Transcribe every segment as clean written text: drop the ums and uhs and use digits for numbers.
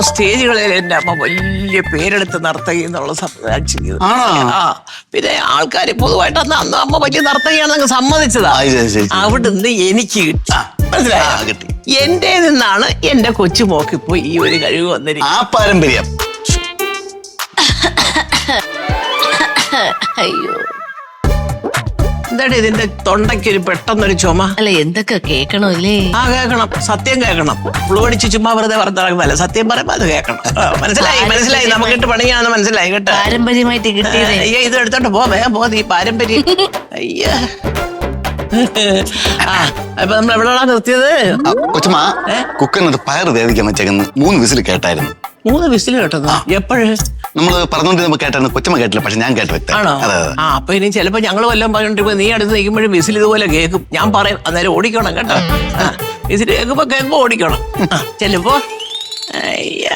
സ്റ്റേജുകളിൽ എന്റെ അമ്മ വലിയ പേരെടുത്ത് നർത്തകി എന്നുള്ള സംവിധാനം ചെയ്തു. പിന്നെ ആൾക്കാർ പൊതുവായിട്ട് അന്ന് അമ്മ വലിയ നർത്തകിയാണെന്ന് സമ്മതിച്ചതാ. അവിടുന്ന് എനിക്ക് കിട്ടി, മനസ്സിലായോ? എന്റെ നിന്നാണ് എന്റെ കൊച്ചുമോക്കിപ്പോ ഈ ഒരു കഴിവ് വന്നിരിക്കുന്നത്. ആ പാരമ്പര്യം. അയ്യോ, എന്താണ് ഇതിന്റെ തൊണ്ടയ്ക്കൊരു പെട്ടെന്നൊരു ചുമ? അല്ല എന്തൊക്കെ കേക്കണല്ലേ? കേക്കണം, സത്യം കേക്കണം. പുളുവടിച്ച് ചുമ്മാ വെറുതെ പറഞ്ഞല്ല, സത്യം പറയുമ്പോ അത് കേക്കണം. മനസ്സിലായി നമുക്കിട്ട് പണിയാന്ന് മനസ്സിലായി കേട്ടോ. പാരമ്പര്യമായിട്ട് കിട്ടിയത്. അയ്യോ, ഇത് എടുത്തോണ്ട് വേഗം പോ, ഈ പാരമ്പര്യം. അയ്യ, അപ്പൊ നമ്മൾ എവിടെയാണ് നിർത്തിയത്? കൊച്ചമ്മ, കുക്കറിനകത്ത് പയർ വേവിക്കാൻ വെച്ചേക്കുന്നു 3 വിസിൽ കേട്ടായിരുന്നു. 3 വിസിൽ കേട്ടത് എപ്പോഴും? നമ്മള് പറഞ്ഞോണ്ടിരുന്നപ്പോ കേട്ടായിരുന്നു. കൊച്ചമ്മ കേട്ടില്ല, പക്ഷെ ഞാൻ കേട്ട് വ്യക്തം. ആണോ? അപ്പൊ ഇനി ചിലപ്പോ ഞങ്ങൾ വല്ലതും പറഞ്ഞോണ്ടിരിക്കുമ്പോ നീ അടുത്ത് നിൽക്കുമ്പോഴും വിസിൽ ഇതുപോലെ കേൾക്കും. ഞാൻ പറയും, അന്നേരം ഓടിക്കണം കേട്ടോ. വിസിൽ കേൾക്കുമ്പോ ഓടിക്കണം. ചിലപ്പോ അയ്യ,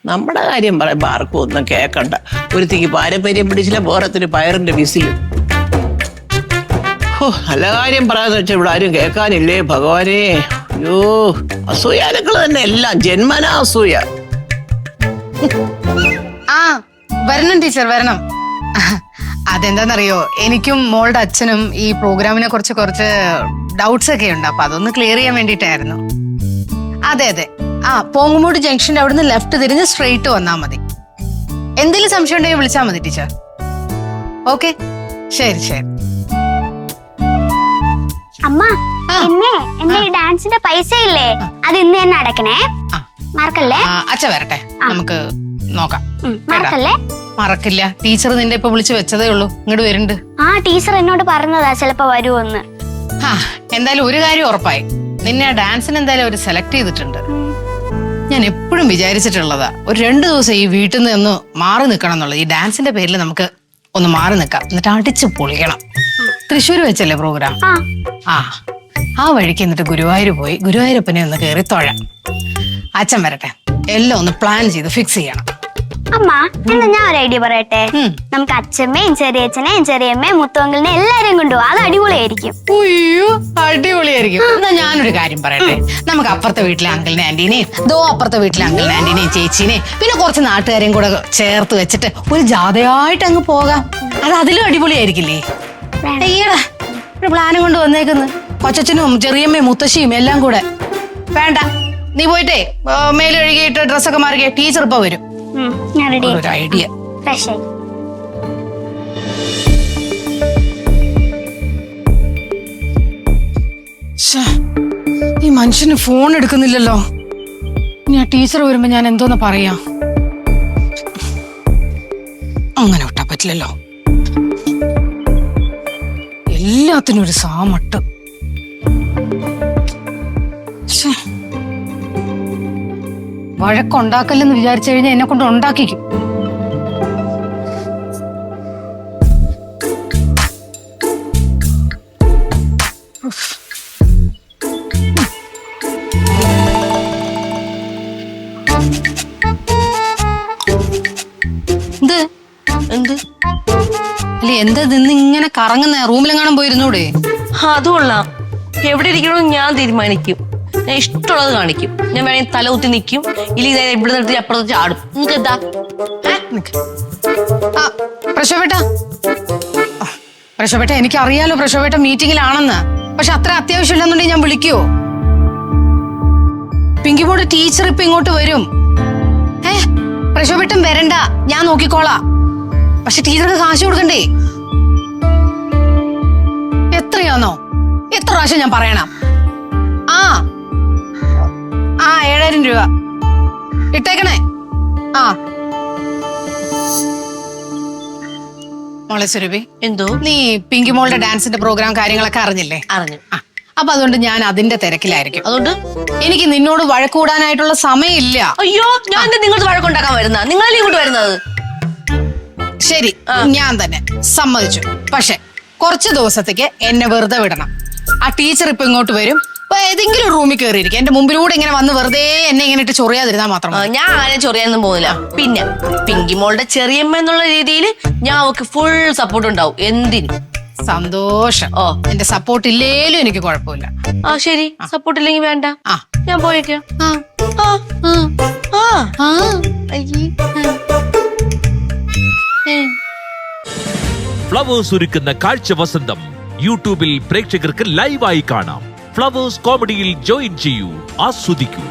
നമ്മുടെ കാര്യം പറയുമ്പോ ആർക്കും ഒന്നും കേക്കണ്ട. ഒരുത്തിക്ക് പാരമ്പര്യം പിടിച്ചില്ല, വേറെത്തിന് പയറിന്റെ വിസിൽ. നല്ല കാര്യം പറയാന്ന് വെച്ചാൽ ഇവിടെ ആരും കേൾക്കാനില്ലേ ഭഗവാനെ. അയ്യോ, അസൂയാലുക്കൾ തന്നെ എല്ലാം, ജന്മനാ അസൂയ. വരണം ടീച്ചർ, വരണം. അതെന്താന്നറിയോ, എനിക്കും മോളുടെ അച്ഛനും ഈ പ്രോഗ്രാമിനെ കുറിച്ച് കുറച്ച് ഡൗട്ട്സ് ഒക്കെ ഉണ്ട്. അപ്പൊ അതൊന്ന് ക്ലിയർ ചെയ്യാൻ വേണ്ടിട്ടായിരുന്നു. അതെ അതെ, പോങ്ങുമൂട് ജംഗ്ഷന്റെ അവിടുന്ന് ലെഫ്റ്റ് തിരിഞ്ഞ് സ്ട്രെയിറ്റ് വന്നാൽ മതി. എന്തെങ്കിലും സംശയം ഉണ്ടെങ്കിൽ വിളിച്ചാൽ മതി ടീച്ചർ. ഓക്കെ, ശരി ശരി. അമ്മ, എന്നെ ഈ ഡാൻസിന്റെ പൈസ ഇല്ലേ, അത് ഇന്ന് തന്നെ അടക്കണേ, മറക്കല്ലേ? അച്ഛ വരട്ടെ, നമുക്ക് നോക്കാം. മറക്കല്ലേ? മറക്കില്ല. ടീച്ചർ നിന്റെ ഇപ്പൊ വിളിച്ചു വെച്ചതേ ഉള്ളൂ, ഇങ്ങോട്ട് വരുന്നുണ്ട്. ടീച്ചർ എന്നോട് പറഞ്ഞതാ ചിലപ്പോ വരുമെന്ന്. എന്തായാലും ഒരു കാര്യം ഉറപ്പായി, നിന്നെ ഡാൻസിന് എന്തായാലും അവര് സെലക്ട് ചെയ്തിട്ടുണ്ട്. ഞാൻ എപ്പോഴും വിചാരിച്ചിട്ടുള്ളതാ, ഒരു 2 ദിവസം ഈ വീട്ടിൽ നിന്ന് ഒന്ന് മാറി നിൽക്കണം എന്നുള്ളത്. ഈ ഡാൻസിന്റെ പേരിൽ നമുക്ക് ഒന്ന് മാറി നിൽക്കാം, എന്നിട്ട് അടിച്ച് പൊളിക്കണം. തൃശ്ശൂർ വെച്ചല്ലേ പ്രോഗ്രാം? ആ വഴിക്ക് എന്നിട്ട് ഗുരുവായൂർ പോയി ഗുരുവായൂരപ്പനെ ഒന്ന് കയറി തൊഴാം. അച്ഛൻ വരട്ടെ, എല്ലാം ഒന്ന് പ്ലാൻ ചെയ്ത് ഫിക്സ് ചെയ്യണം. അമ്മ, എന്നാ ഞാൻ ഒരു ഐഡിയ പറയട്ടെ. നമുക്ക് അച്ഛമ്മയും ചെറിയച്ഛനെയും ചെറിയമ്മയും മുത്തോങ്കലിനെ എല്ലാരെയും കൊണ്ടുപോകാം. അത് അടിപൊളിയായിരിക്കും. അയ്യോ, അടിപൊളിയായിരിക്കും. എന്നാ ഞാനൊരു കാര്യം പറയട്ടെ, നമുക്ക് അപ്പുറത്തെ വീട്ടിലെ അങ്കിളിനെ ആന്റീനെയും അപ്പുറത്തെ വീട്ടിലെ അങ്കിളിനെ ആന്റീനെയും ചേച്ചീനെയും പിന്നെ കുറച്ച് നാട്ടുകാരെയും കൂടെ ചേർത്ത് വെച്ചിട്ട് ഒരു ജാഥയായിട്ട് അങ്ങ് പോകാം. അത് അതിലും അടിപൊളിയായിരിക്കില്ലേ? അയ്യടാ, ഒരു പ്ലാനും കൊണ്ട് വന്നേക്കുന്നു. കൊച്ചച്ഛനും ചെറിയമ്മയും മുത്തശ്ശിയും എല്ലാം കൂടെ. വേണ്ട, നീ പോയിട്ടേ മേല് കഴുകിയിട്ട് ഡ്രസ്സൊക്കെ മാറിക്കേ, ടീച്ചർ ഇപ്പൊ വരും. ഒരു ഐഡിയ. ഈ മനുഷ്യന് ഫോൺ എടുക്കുന്നില്ലല്ലോ. ഇനി ആ ടീച്ചർ വരുമ്പോ ഞാൻ എന്തോന്ന് പറയാ? അങ്ങനെ വിട്ടാ പറ്റില്ലല്ലോ, എല്ലാത്തിനും ഒരു സാമട്ട്. വഴക്കുണ്ടാക്കല്ലെന്ന് വിചാരിച്ചു കഴിഞ്ഞാൽ എന്നെ കൊണ്ട് ഉണ്ടാക്കിക്കും. എന്താ നിന്ന് ഇങ്ങനെ കറങ്ങുന്ന? റൂമിലെങ്ങാനും പോയിരുന്നൂടെ? അതുകൊള്ളാം. എവിടെ ഇരിക്കണമെന്ന് ഞാൻ തീരുമാനിക്കും. ഞാൻ ഇഷ്ടമുള്ളത് കാണിക്കും. ഞാൻ വേണമെങ്കിൽ തല കുത്തി നിൽക്കും, ഇല്ലെങ്കിൽ ഇവിടെ നിർത്തി അപ്പുറത്ത് ചാടും. നിങ്ങൾക്ക് എന്താ? പ്രശോഭേട്ട, എനിക്കറിയാലോ പ്രശോഭേട്ട മീറ്റിംഗിലാണെന്ന്. പക്ഷെ അത്ര അത്യാവശ്യമില്ലെന്നുണ്ടെങ്കിൽ ഞാൻ വിളിക്കുവോ? പിങ്കിമോട് ടീച്ചർ ഇപ്പൊ ഇങ്ങോട്ട് വരും. പ്രശോഭേട്ടൻ വരണ്ട, ഞാൻ നോക്കിക്കോളാം. പക്ഷെ ടീച്ചർക്ക് കാശ് കൊടുക്കണ്ടേ? എത്രയാന്നോ? എത്ര പ്രാവശ്യം ഞാൻ പറയണം? 7,000 രൂപ ഇട്ടേക്കണേ. മോളെ സുരഭി, എന്തോ? നീ പിങ്കി മോളുടെ ഡാൻസിന്റെ പ്രോഗ്രാം കാര്യങ്ങളൊക്കെ അറിഞ്ഞില്ലേ? അറിഞ്ഞു. അപ്പൊ അതുകൊണ്ട് ഞാൻ അതിന്റെ തിരക്കിലായിരിക്കും. അതുകൊണ്ട് എനിക്ക് നിന്നോട് വഴക്കൂടാനായിട്ടുള്ള സമയമില്ല. അയ്യോ, ഞാൻ നിങ്ങൾക്ക് വഴക്കുണ്ടാക്കാൻ വരുന്ന? നിങ്ങളല്ലേ ഇങ്ങോട്ട് വരുന്നത്? ശരി, ഞാൻ തന്നെ സമ്മതിച്ചു. പക്ഷെ കുറച്ച് ദിവസത്തേക്ക് എന്നെ വെറുതെ വിടണം. ആ ടീച്ചർ ഇപ്പൊ ഇങ്ങോട്ട് വരും. ഏതെങ്കിലും റൂമിൽ കയറിയിരിക്കും. എന്റെ മുമ്പിലൂടെ ഇങ്ങനെ വന്ന് വെറുതെ എന്നെ ഇങ്ങനെ ഇട്ട് ചൊറിയാതിരുന്നാൽ മാത്രം. ഞാൻ ആരെയും ചൊറിയാനൊന്നും പോകുന്നില്ല. പിന്നെ പിങ്കി മോളുടെ ചെറിയമ്മ എന്നുള്ള രീതിയിൽ ഞാൻ അവക്ക് ഫുൾ സപ്പോർട്ട് ഉണ്ടാവും. എന്തിനും. സന്തോഷം. എന്റെ സപ്പോർട്ട് ഇല്ലേലും എനിക്ക് കുഴപ്പമില്ല. ശരി, സപ്പോർട്ട് ഇല്ലെങ്കിൽ വേണ്ട, ഞാൻ പോയേക്കാം. ഫ്ലവേഴ്സ് ഒരുക്കുന്ന കാഴ്ച വസന്തം യൂട്യൂബിൽ പ്രേക്ഷകർക്ക് ലൈവായി കാണാം. ഫ്ലവേഴ്സ് കോമഡിയിൽ ജോയിൻ ചെയ്യൂ, ആസ്വദിക്കൂ.